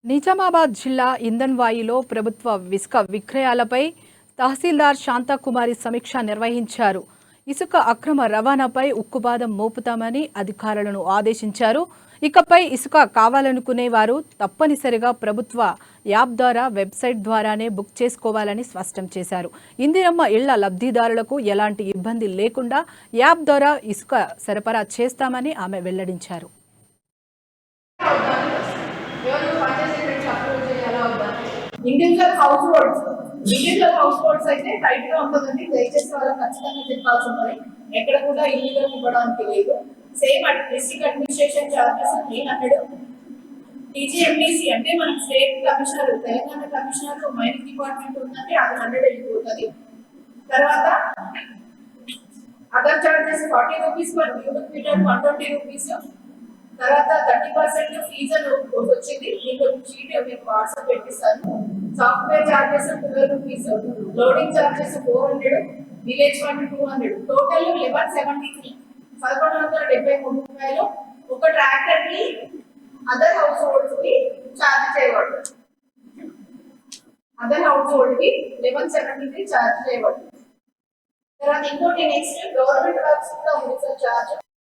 నిజామాబాద్ జిల్లా ఇంధన్వాయిలో ప్రభుత్వ ఇసుక విక్రయాలపై తహసీల్దార్ శాంతకుమారి సమీక్ష నిర్వహించారు. ఇసుక అక్రమ రవాణాపై ఉక్కుపాదం మోపుతామని అధికారులను ఆదేశించారు. ఇకపై ఇసుక కావాలనుకునే వారు తప్పనిసరిగా ప్రభుత్వ యాప్ ద్వారా వెబ్సైట్ ద్వారానే బుక్ చేసుకోవాలని స్పష్టం చేశారు. ఇందిరమ్మ ఇళ్ల లబ్ధిదారులకు ఎలాంటి ఇబ్బంది లేకుండా యాప్ ద్వారా ఇసుక సరఫరా చేస్తామని ఆమె వెల్లడించారు. ఇండివిజువల్ హౌస్ హోల్డ్స్ అయితే టైట్ గా ఉంటుందండి. దయచేసి వాళ్ళకి ఖచ్చితంగా చెప్పాల్సి ఉంటుంది. ఎక్కడ కూడా ఇల్లీగల్ ఇవ్వడానికి లేదు. Same district administration charges 300. TGMDC అంటే మన state commissioner, Telangana commissioner mining department ఉందంటే అది 100 వెళ్ళిపోతుంది. తర్వాత other charges 40 rupees per cubic metre, 120 rupees. తర్వాత 30% ఫీజు వచ్చింది. మీకు షీట్ మీకు వాట్సాప్ పెట్టిస్తాను. Software charges 12 rupees, loading charges 400, village fund 200, total 1173, 1173 రూపాయలు ఒక ట్రాక్టర్ కి అదర్ హౌస్ హోల్డ్స్ కి చార్జ్ చేయబడుతుంది. అదర్ హౌస్ హోల్డ్ కి 1173 చార్జ్ చేయబడుతుంది. తర్వాత ఇంకోటి నెక్స్ట్ గవర్నమెంట్ వర్క్స్ కూడా ఉంది సార్ చార్జ్.